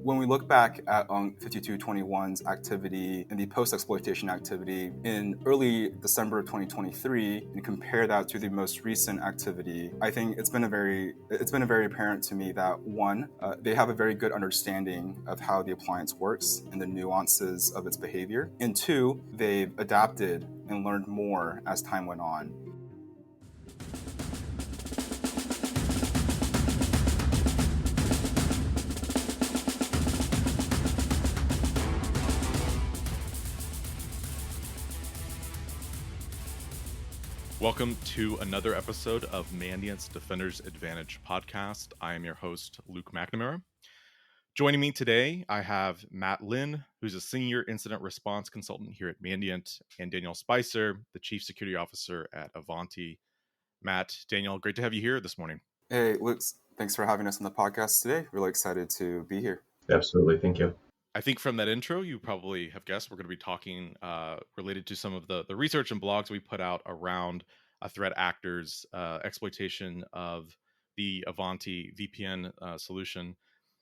When we look back at UNC5221's activity and the post-exploitation activity in early December of 2023 and compare that to the most recent activity, I think it's been a very apparent to me that one, they have a very good understanding of how the appliance works and the nuances of its behavior, and two, they've adapted and learned more as time went on. Welcome to another episode of Mandiant's Defender's Advantage podcast. I am your host, Luke McNamara. Joining me today, I have Matt Lin, who's a senior incident response consultant here at Mandiant, and Daniel Spicer, the chief security officer at Ivanti. Matt, Daniel, great to have you here this morning. Hey, Luke, thanks for having us on the podcast today. Really excited to be here. Absolutely, thank you. I think from that intro, you probably have guessed we're going to be talking related to some of the research and blogs we put out around threat actors' exploitation of the Ivanti VPN solution.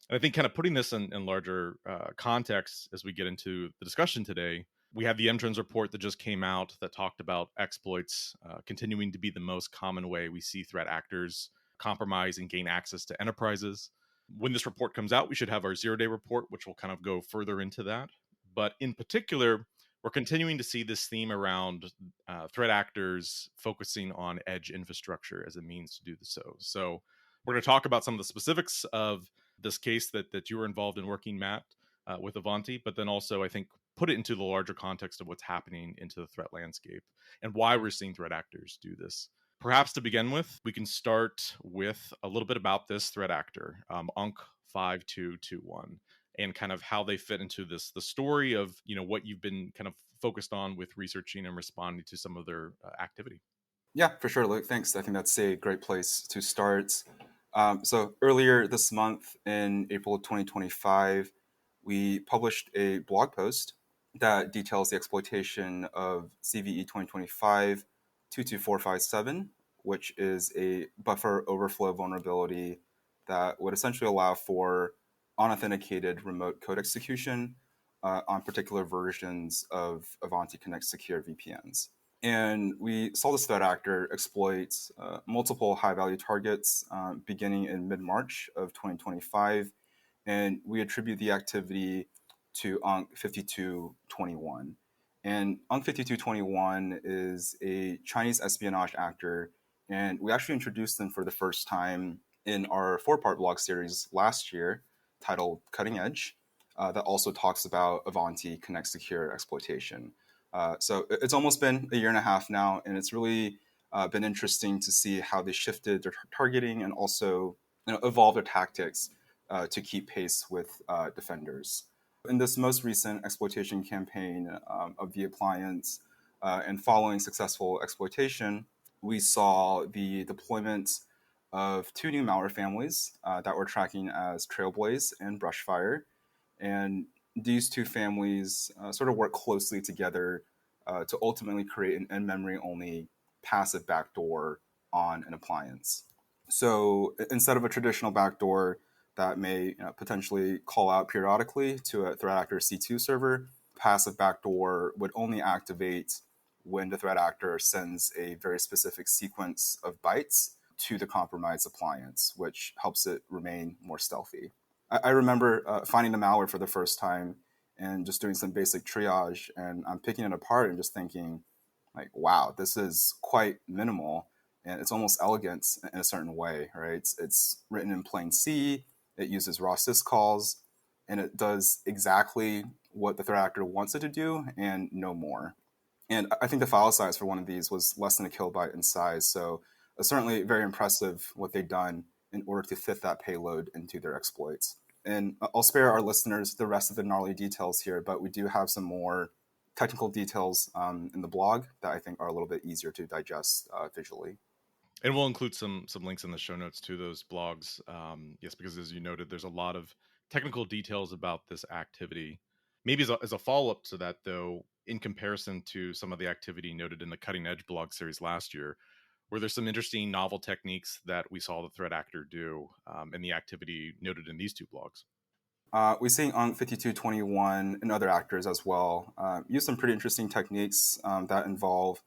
And I think kind of putting this in larger context as we get into the discussion today, we have the MTrends report that just came out that talked about exploits continuing to be the most common way we see threat actors compromise and gain access to enterprises. When this report comes out, we should have our zero-day report, which will kind of go further into that. But in particular, we're continuing to see this theme around threat actors focusing on edge infrastructure as a means to do so. So we're going to talk about some of the specifics of this case that you were involved in working, Matt, with Ivanti, but then also, I think, put it into the larger context of what's happening into the threat landscape and why we're seeing threat actors do this. Perhaps to begin with, we can start with a little bit about this threat actor, UNC5221, and kind of how they fit into the story of, what you've been kind of focused on with researching and responding to some of their activity. Yeah, for sure, Luke. Thanks. I think that's a great place to start. So earlier this month, in April of 2025, we published a blog post that details the exploitation of CVE 2025-22457, which is a buffer overflow vulnerability that would essentially allow for unauthenticated remote code execution on particular versions of Ivanti Connect Secure VPNs. And we saw this threat actor exploit multiple high-value targets beginning in mid-March of 2025, and we attribute the activity to UNC5221. And UNC5221 is a Chinese espionage actor, and we actually introduced them for the first time in our 4-part blog series last year titled Cutting Edge, that also talks about Ivanti Connect Secure exploitation. So it's almost been a year and a half now, and it's really been interesting to see how they shifted their targeting and also evolved their tactics to keep pace with defenders. In this most recent exploitation campaign of the appliance and following successful exploitation, we saw the deployment of 2 new malware families that we're tracking as Trailblaze and Brushfire. And these 2 families sort of work closely together to ultimately create an in-memory only passive backdoor on an appliance. So instead of a traditional backdoor that may potentially call out periodically to a threat actor C2 server, passive backdoor would only activate when the threat actor sends a very specific sequence of bytes to the compromised appliance, which helps it remain more stealthy. I remember finding the malware for the first time and just doing some basic triage, and I'm picking it apart and just thinking, like, wow, this is quite minimal, and it's almost elegant in a certain way, right? It's written in plain C, it uses raw syscalls, and it does exactly what the threat actor wants it to do and no more. And I think the file size for one of these was less than a kilobyte in size, so certainly very impressive what they've done in order to fit that payload into their exploits. And I'll spare our listeners the rest of the gnarly details here, but we do have some more technical details in the blog that I think are a little bit easier to digest visually. And we'll include some links in the show notes to those blogs. Yes, because as you noted, there's a lot of technical details about this activity. Maybe as a follow-up to that, though, in comparison to some of the activity noted in the Cutting Edge blog series last year, were there some interesting novel techniques that we saw the threat actor do in the activity noted in these 2 blogs? We see UNC5221 and other actors as well use some pretty interesting techniques that involve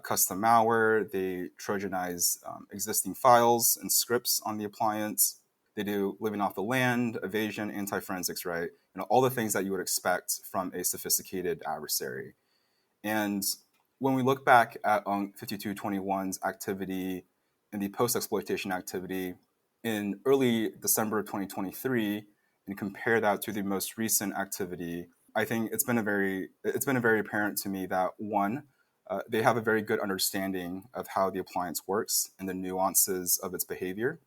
custom malware. They Trojanize existing files and scripts on the appliance. They do living off the land, evasion, anti-forensics, right? All the things that you would expect from a sophisticated adversary. And when we look back at 5221's activity and the post-exploitation activity in early December of 2023 and compare that to the most recent activity, I think it's been a very apparent to me that one, they have a very good understanding of how the appliance works and the nuances of its behavior.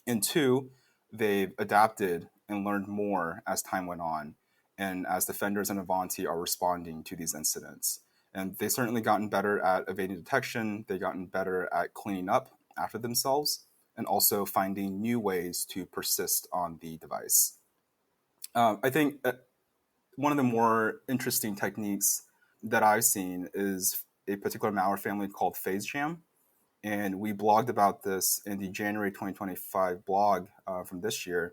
And two, they've adapted and learned more as time went on and as defenders and Ivanti are responding to these incidents. And they've certainly gotten better at evading detection, they've gotten better at cleaning up after themselves, and also finding new ways to persist on the device. I think one of the more interesting techniques that I've seen is a particular malware family called PhaseJam, and we blogged about this in the January 2025 blog from this year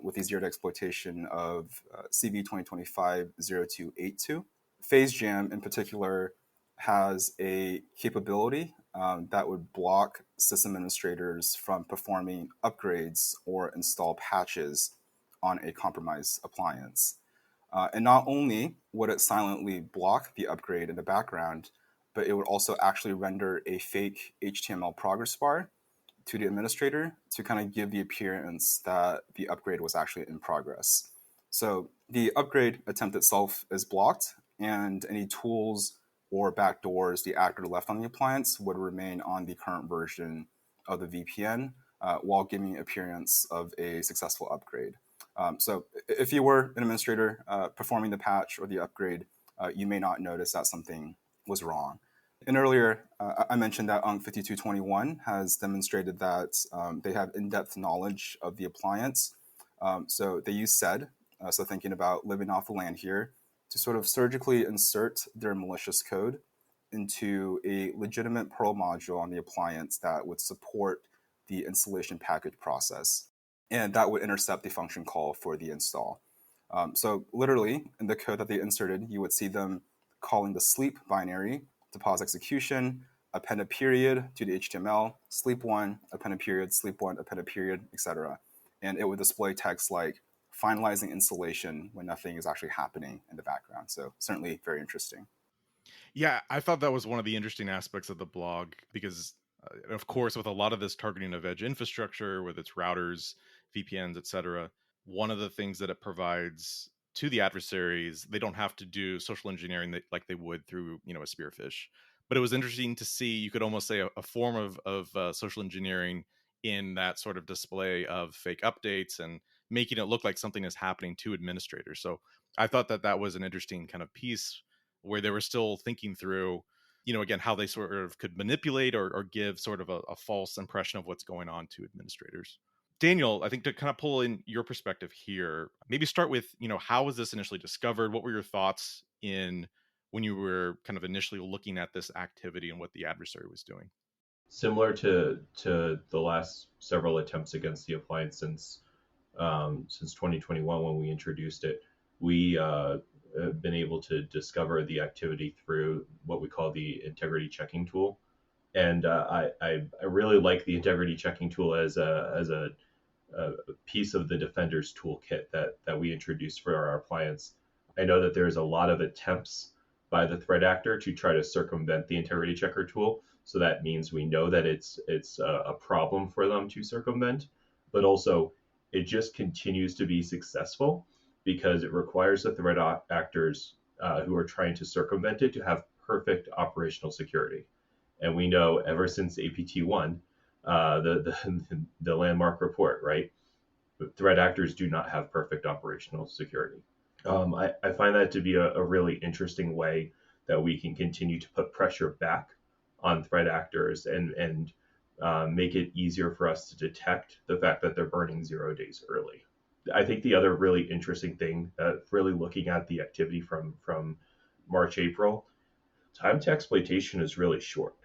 with the zero exploitation of CV 2025-0282. PhaseJam in particular has a capability that would block system administrators from performing upgrades or install patches on a compromised appliance. And not only would it silently block the upgrade in the background, but it would also actually render a fake HTML progress bar to the administrator to kind of give the appearance that the upgrade was actually in progress. So the upgrade attempt itself is blocked, and any tools or backdoors the actor left on the appliance would remain on the current version of the VPN while giving appearance of a successful upgrade. So if you were an administrator performing the patch or the upgrade, you may not notice that something was wrong. And earlier, I mentioned that UNC5221 has demonstrated that they have in-depth knowledge of the appliance. So they use SED, so thinking about living off the land here, to sort of surgically insert their malicious code into a legitimate Perl module on the appliance that would support the installation package process. And that would intercept the function call for the install. So literally, in the code that they inserted, you would see them calling the sleep binary to pause execution, append a period to the HTML, sleep one, append a period, sleep one, append a period, etc. And it would display text like finalizing installation when nothing is actually happening in the background. So certainly very interesting. Yeah, I thought that was one of the interesting aspects of the blog because, of course, with a lot of this targeting of edge infrastructure, with its routers, VPNs, etc., one of the things that it provides to the adversaries, they don't have to do social engineering like they would through, a spearfish. But it was interesting to see, you could almost say a form of social engineering in that sort of display of fake updates and making it look like something is happening to administrators. So I thought that that was an interesting kind of piece where they were still thinking through, again, how they sort of could manipulate or give sort of a false impression of what's going on to administrators. Daniel, I think to kind of pull in your perspective here, maybe start with, how was this initially discovered? What were your thoughts in when you were kind of initially looking at this activity and what the adversary was doing? Similar to the last several attempts against the appliance since 2021 when we introduced it, we have been able to discover the activity through what we call the integrity checking tool. And I really like the integrity checking tool as a piece of the Defender's toolkit that we introduced for our appliance. I know that there's a lot of attempts by the threat actor to try to circumvent the integrity checker tool. So that means we know that it's a problem for them to circumvent, but also it just continues to be successful because it requires the threat actors who are trying to circumvent it to have perfect operational security. And we know ever since APT1, the landmark report, right? Threat actors do not have perfect operational security. I find that to be a really interesting way that we can continue to put pressure back on threat actors and make it easier for us to detect the fact that they're burning 0 days early. I think the other really interesting thing, really looking at the activity from March, April, time to exploitation is really short.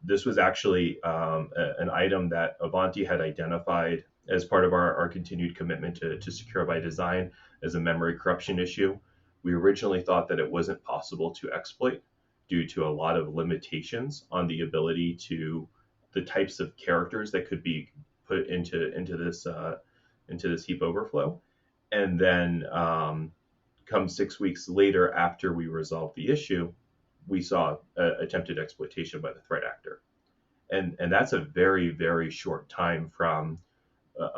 This was actually an item that Ivanti had identified as part of our continued commitment to secure by design as a memory corruption issue. We originally thought that it wasn't possible to exploit due to a lot of limitations on the ability to the types of characters that could be put into this heap overflow. And then come 6 weeks later, after we resolved the issue, we saw attempted exploitation by the threat actor, and that's a very, very short time from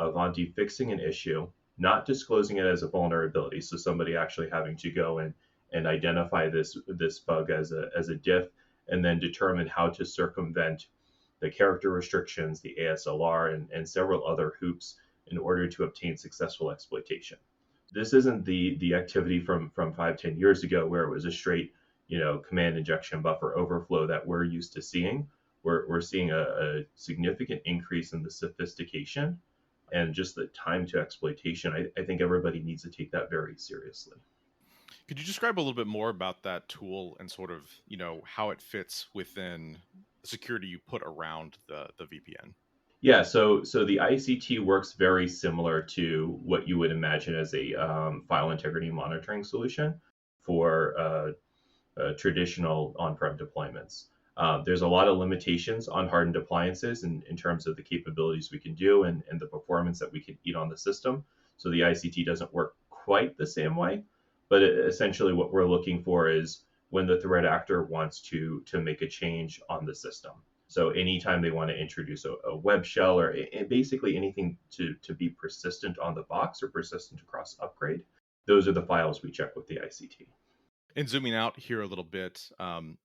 Ivanti fixing an issue, not disclosing it as a vulnerability, so somebody actually having to go and identify this bug as a diff, and then determine how to circumvent the character restrictions, the ASLR, and several other hoops in order to obtain successful exploitation. This isn't the activity from 5-10 years ago where it was a straight command injection buffer overflow that we're used to seeing. We're seeing a significant increase in the sophistication and just the time to exploitation. I think everybody needs to take that very seriously. Could you describe a little bit more about that tool and sort of, how it fits within the security you put around the VPN? Yeah, so the ICT works very similar to what you would imagine as a file integrity monitoring solution for traditional on-prem deployments. There's a lot of limitations on hardened appliances in terms of the capabilities we can do and the performance that we can eat on the system. So the ICT doesn't work quite the same way, but essentially what we're looking for is when the threat actor wants to make a change on the system. So anytime they want to introduce a web shell or basically anything to be persistent on the box or persistent across upgrade, those are the files we check with the ICT. And zooming out here a little bit,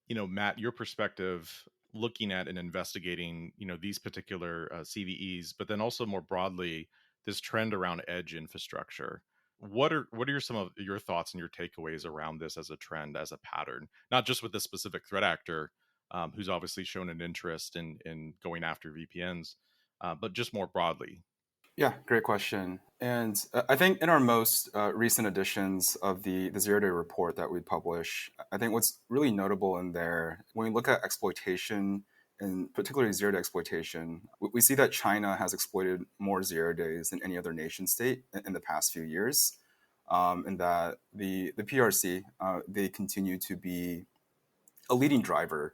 Matt, your perspective looking at and investigating, these particular CVEs, but then also more broadly, this trend around edge infrastructure. What are some of your thoughts and your takeaways around this as a trend, as a pattern, not just with this specific threat actor, who's obviously shown an interest in going after VPNs, but just more broadly? Yeah, great question. And I think in our most recent editions of the zero-day report that we publish, I think what's really notable in there, when we look at exploitation, and particularly zero-day exploitation, we see that China has exploited more zero days than any other nation state in the past few years, and that the PRC, they continue to be a leading driver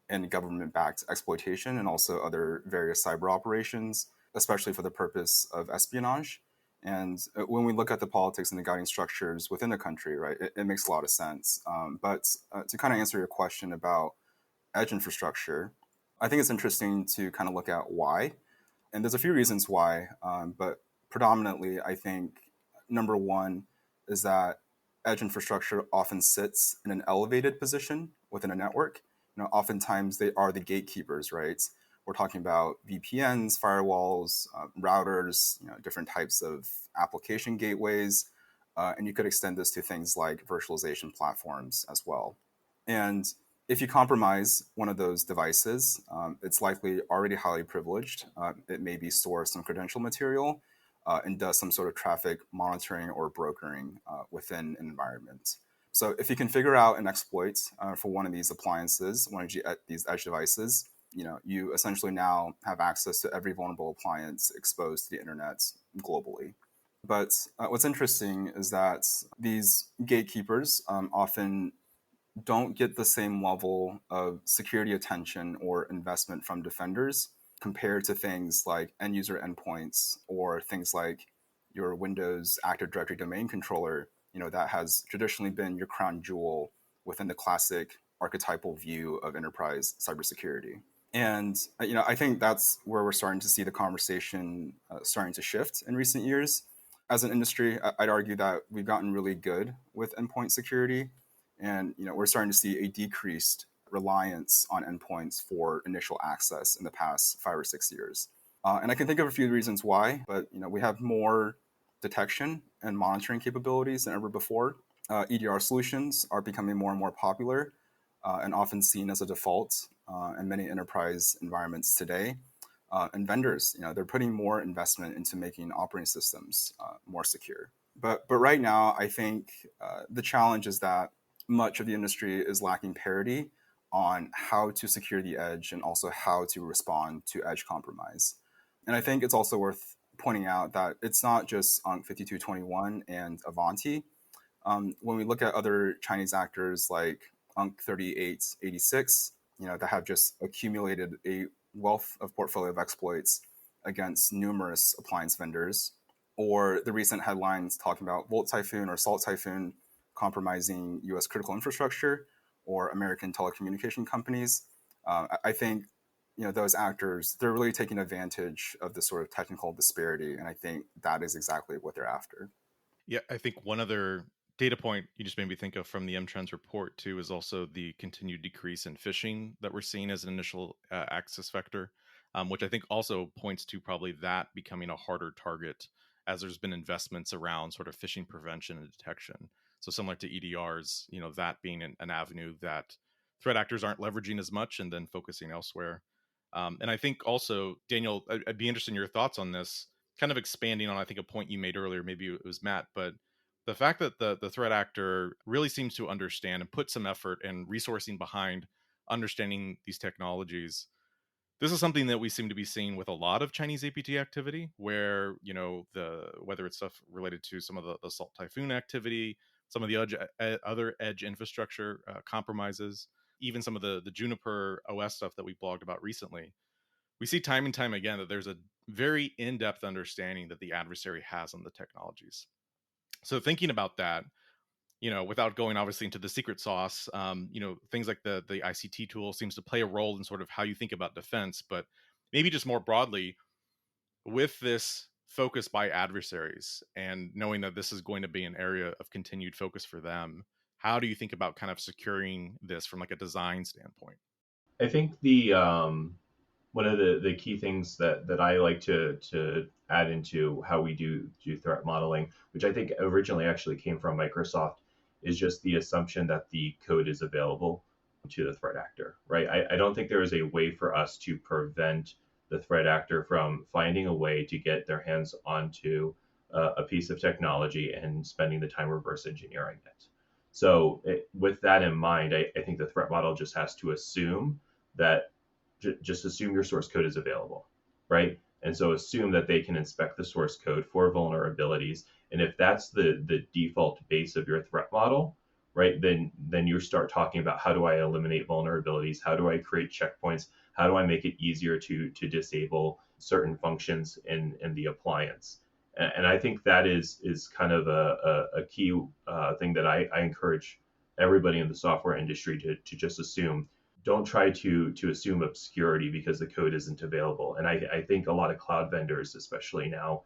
in government-backed exploitation and also other various cyber operations, especially for the purpose of espionage. And when we look at the politics and the guiding structures within the country, right, it makes a lot of sense. But to kind of answer your question about edge infrastructure, I think it's interesting to kind of look at why. And there's a few reasons why, but predominantly, I think number one is that edge infrastructure often sits in an elevated position within a network. Oftentimes they are the gatekeepers, right? We're talking about VPNs, firewalls, routers, different types of application gateways, and you could extend this to things like virtualization platforms as well. And if you compromise one of those devices, it's likely already highly privileged. It may be store some credential material and does some sort of traffic monitoring or brokering within an environment. So if you can figure out an exploit for one of these appliances, one of these edge devices, you essentially now have access to every vulnerable appliance exposed to the internet globally. But what's interesting is that these gatekeepers often don't get the same level of security attention or investment from defenders compared to things like end user endpoints or things like your Windows Active Directory domain controller, that has traditionally been your crown jewel within the classic archetypal view of enterprise cybersecurity. And I think that's where we're starting to see the conversation starting to shift in recent years. As an industry, I'd argue that we've gotten really good with endpoint security, and we're starting to see a decreased reliance on endpoints for initial access in the past 5 or 6 years. And I can think of a few reasons why, but we have more detection and monitoring capabilities than ever before. EDR solutions are becoming more and more popular and often seen as a default in many enterprise environments today. And vendors, they're putting more investment into making operating systems more secure. But right now, I think the challenge is that much of the industry is lacking parity on how to secure the edge and also how to respond to edge compromise. And I think it's also worth pointing out that it's not just UNC5221 and Ivanti. When we look at other Chinese actors like UNC3886, that have just accumulated a wealth of portfolio of exploits against numerous appliance vendors, or the recent headlines talking about Volt Typhoon or Salt Typhoon compromising U.S. critical infrastructure or American telecommunication companies. I think those actors, they're really taking advantage of this sort of technical disparity, and I think that is exactly what they're after. Yeah, I think one other data point you just made me think of from the M-Trends report too is also the continued decrease in phishing that we're seeing as an initial access vector, which I think also points to probably that becoming a harder target as there's been investments around sort of phishing prevention and detection. So similar to EDRs, that being an avenue that threat actors aren't leveraging as much and then focusing elsewhere. And I think also, Daniel, I'd be interested in your thoughts on this, kind of expanding on, I think, a point you made earlier, maybe it was Matt, but the fact that the threat actor really seems to understand and put some effort and resourcing behind understanding these technologies. This is something that we seem to be seeing with a lot of Chinese APT activity, where whether it's stuff related to some of the Salt Typhoon activity, some of the other edge infrastructure compromises, even some of the Juniper OS stuff that we blogged about recently. We see time and time again that there's a very in-depth understanding that the adversary has on the technologies. So thinking about that, without going obviously into the secret sauce, things like the ICT tool seems to play a role in sort of how you think about defense, but maybe just more broadly, with this focus by adversaries and knowing that this is going to be an area of continued focus for them, how do you think about kind of securing this from like a design standpoint? I think the one of the key things that I like to add into how we do threat modeling, which I think originally actually came from Microsoft, is just the assumption that the code is available to the threat actor, right? I don't think there is a way for us to prevent the threat actor from finding a way to get their hands onto a piece of technology and spending the time reverse engineering it. So with that in mind, I think the threat model just has to assume that just assume your source code is available, right? And so assume that they can inspect the source code for vulnerabilities. And if that's the default base of your threat model, right, then you start talking about how do I eliminate vulnerabilities? How do I create checkpoints? How do I make it easier to disable certain functions in the appliance? And I think that is kind of a key thing that I encourage everybody in the software industry to just assume. Don't try to assume obscurity because the code isn't available. And I think a lot of cloud vendors, especially now,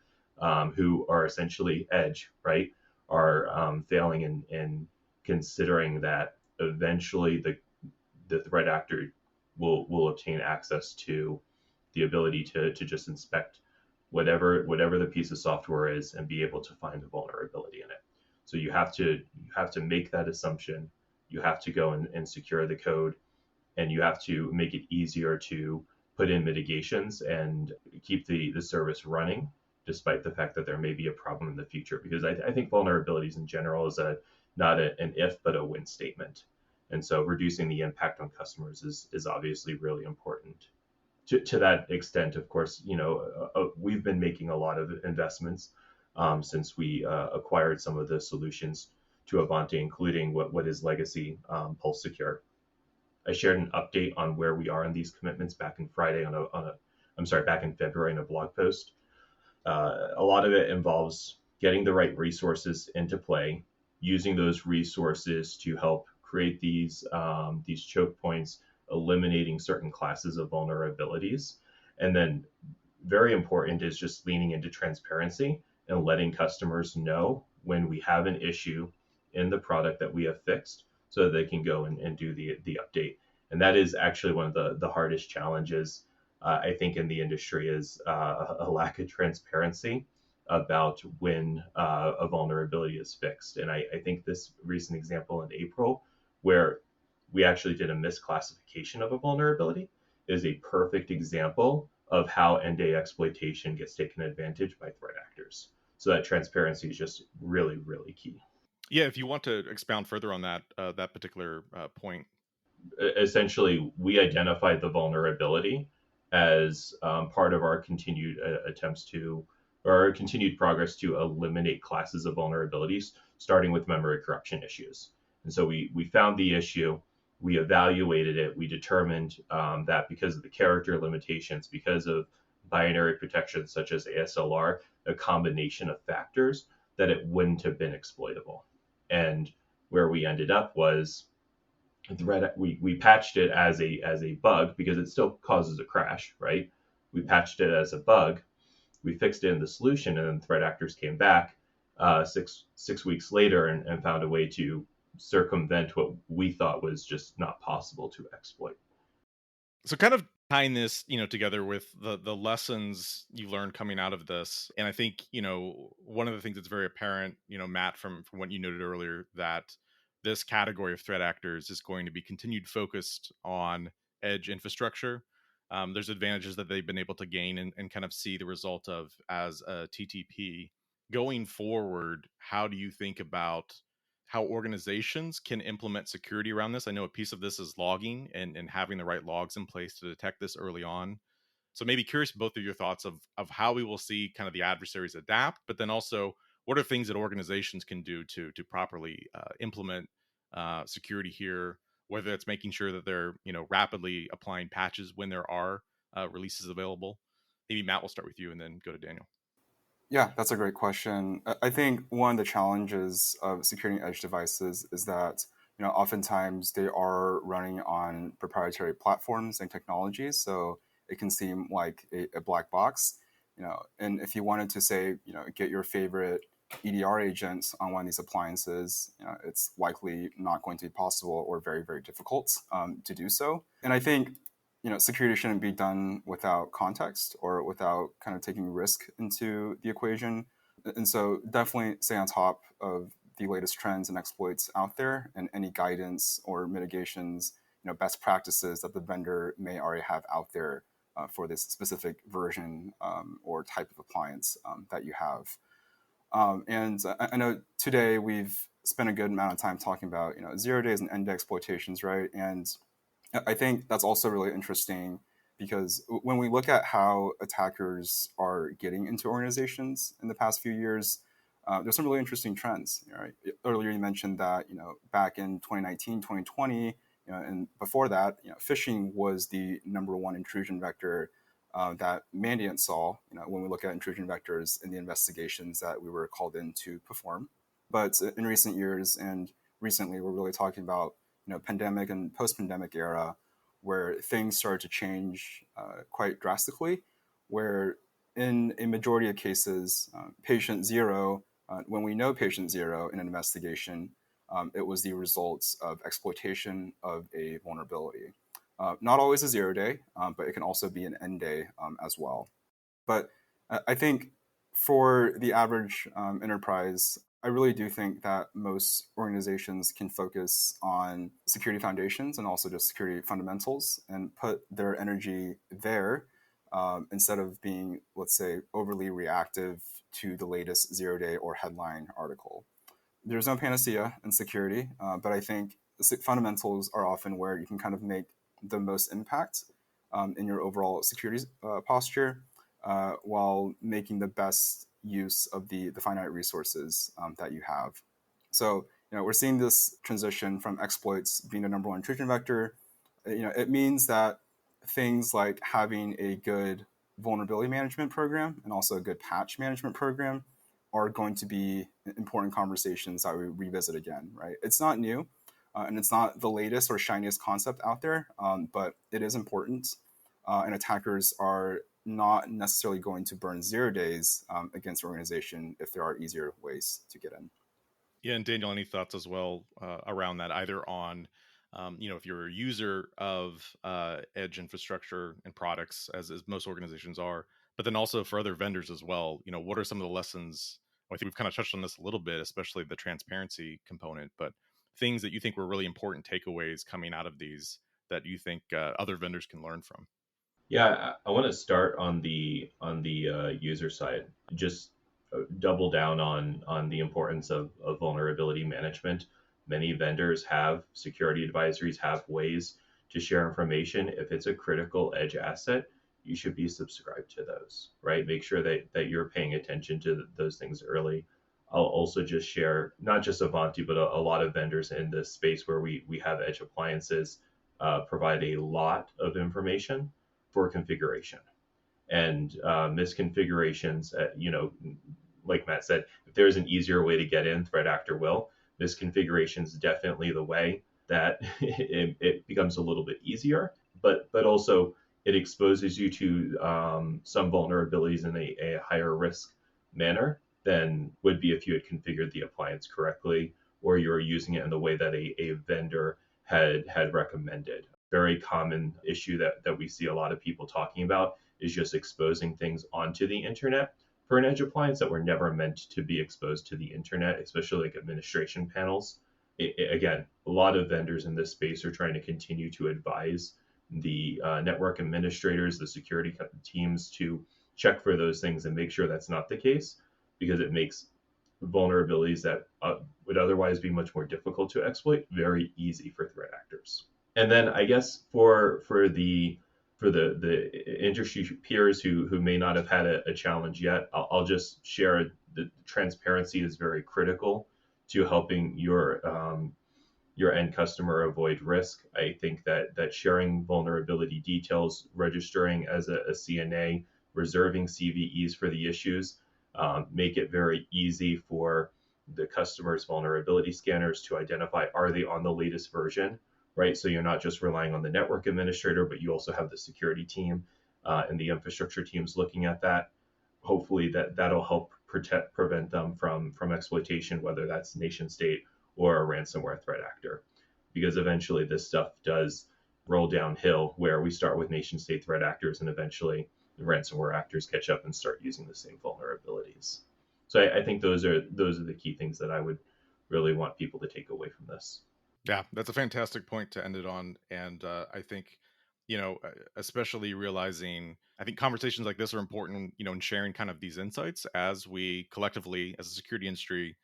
who are essentially edge, right, are failing in considering that eventually the threat actor will obtain access to the ability to just inspect whatever the piece of software is and be able to find the vulnerability in it. So you have to make that assumption. You have to go and secure the code, and you have to make it easier to put in mitigations and keep the service running, despite the fact that there may be a problem in the future. Because I think vulnerabilities in general is not an if, but a when statement. And so reducing the impact on customers is obviously really important. To that extent, of course, we've been making a lot of investments since we acquired some of the solutions to Ivanti, including what is legacy Pulse Secure. I shared an update on where we are in these commitments back in February in a blog post. A lot of it involves getting the right resources into play, using those resources to help create these choke points, eliminating certain classes of vulnerabilities, and then very important is just leaning into transparency and letting customers know when we have an issue in the product that we have fixed, so that they can go and do the update. And that is actually one of the hardest challenges, I think, in the industry is a lack of transparency about when a vulnerability is fixed. And I think this recent example in April, where we actually did a misclassification of a vulnerability, is a perfect example of how end-day exploitation gets taken advantage by threat actors. So that transparency is just really, really key. Yeah, if you want to expound further on that particular point. Essentially, we identified the vulnerability as part of our continued attempts to or continued progress to eliminate classes of vulnerabilities, starting with memory corruption issues. And so we found the issue, we evaluated it, we determined that because of the character limitations, because of binary protections such as ASLR, a combination of factors, that it wouldn't have been exploitable. And where we ended up was we patched it as a bug because it still causes a crash, right? We patched it as a bug, we fixed it in the solution, and then threat actors came back six weeks later and found a way to circumvent what we thought was just not possible to exploit. So kind of tying this, together with the lessons you learned coming out of this, and I think one of the things that's very apparent, Matt, from what you noted earlier, that this category of threat actors is going to be continued focused on edge infrastructure. There's advantages that they've been able to gain and kind of see the result of as a TTP. Going forward, how do you think about how organizations can implement security around this? I know a piece of this is logging and having the right logs in place to detect this early on. So maybe curious both of your thoughts of how we will see kind of the adversaries adapt, but then also what are things that organizations can do to properly implement security here, whether it's making sure that they're rapidly applying patches when there are releases available. Maybe Matt, will start with you and then go to Daniel. Yeah, that's a great question. I think one of the challenges of securing edge devices is that oftentimes they are running on proprietary platforms and technologies, so it can seem like a black box. And if you wanted to say get your favorite EDR agent on one of these appliances, it's likely not going to be possible or very, very difficult to do so. And I think security shouldn't be done without context or without kind of taking risk into the equation. And so definitely stay on top of the latest trends and exploits out there and any guidance or mitigations, best practices that the vendor may already have out there for this specific version or type of appliance that you have. And I know today we've spent a good amount of time talking about 0 days and end exploitations, right? And I think that's also really interesting because when we look at how attackers are getting into organizations in the past few years, there's some really interesting trends. Right? Earlier you mentioned that back in 2019, 2020, and before that, phishing was the number one intrusion vector that Mandiant saw. When we look at intrusion vectors in the investigations that we were called in to perform. But in recent years and recently, we're really talking about pandemic and post-pandemic era, where things started to change quite drastically, where in a majority of cases, patient zero, when we know patient zero in an investigation, it was the results of exploitation of a vulnerability. Not always a 0 day, but it can also be an end day as well. But I think for the average enterprise, I really do think that most organizations can focus on security foundations and also just security fundamentals and put their energy there instead of being, let's say, overly reactive to the latest 0 day or headline article. There's no panacea in security, but I think fundamentals are often where you can kind of make the most impact in your overall security posture while making the best use of the finite resources that you have. So, we're seeing this transition from exploits being the number one intrusion vector. It means that things like having a good vulnerability management program and also a good patch management program are going to be important conversations that we revisit again, right? It's not new, and it's not the latest or shiniest concept out there, but it is important. And attackers are not necessarily going to burn 0 days against an organization if there are easier ways to get in. Yeah, and Daniel, any thoughts as well around that, either on, if you're a user of edge infrastructure and products, as most organizations are, but then also for other vendors as well, what are some of the lessons? I think we've kind of touched on this a little bit, especially the transparency component, but things that you think were really important takeaways coming out of these that you think other vendors can learn from. Yeah, I want to start on the user side. Just double down on the importance of vulnerability management. Many vendors have security advisories, have ways to share information. If it's a critical edge asset, you should be subscribed to those, right? Make sure that you're paying attention to those things early. I'll also just share, not just Avanti, but a lot of vendors in this space where we have edge appliances provide a lot of information for configuration and misconfigurations. Like Matt said, if there's an easier way to get in, threat actor will. Misconfiguration is definitely the way that it becomes a little bit easier, but also it exposes you to some vulnerabilities in a higher risk manner than would be if you had configured the appliance correctly or you were using it in the way that a vendor had recommended. Very common issue that we see a lot of people talking about is just exposing things onto the internet for an edge appliance that were never meant to be exposed to the internet, especially like administration panels. Again, a lot of vendors in this space are trying to continue to advise the network administrators, the security teams to check for those things and make sure that's not the case, because it makes vulnerabilities that would otherwise be much more difficult to exploit very easy for threat actors. And then I guess for the industry peers who may not have had a challenge yet, I'll just share the transparency is very critical to helping your end customer avoid risk. I think that sharing vulnerability details, registering as a CNA, reserving CVEs for the issues, make it very easy for the customer's vulnerability scanners to identify, are they on the latest version, right? So you're not just relying on the network administrator, but you also have the security team and the infrastructure teams looking at that. Hopefully that'll help prevent them from exploitation, whether that's nation state or a ransomware threat actor. Because eventually this stuff does roll downhill where we start with nation state threat actors and eventually the ransomware actors catch up and start using the same vulnerabilities. So I think those are the key things that I would really want people to take away from this. Yeah, that's a fantastic point to end it on. And I think, especially realizing, I think conversations like this are important, in sharing kind of these insights as we collectively, as a security industry,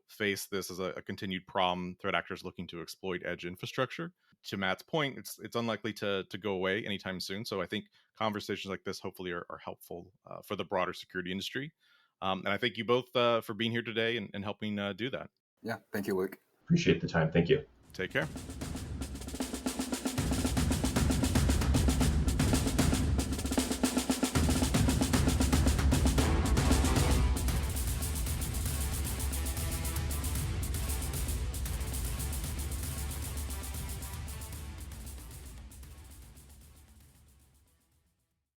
face this as a continued problem, threat actors looking to exploit edge infrastructure. To Matt's point, it's unlikely to go away anytime soon. So I think conversations like this hopefully are helpful for the broader security industry. And I thank you both for being here today and helping do that. Yeah, thank you, Luke. Appreciate the time. Thank you. Take care.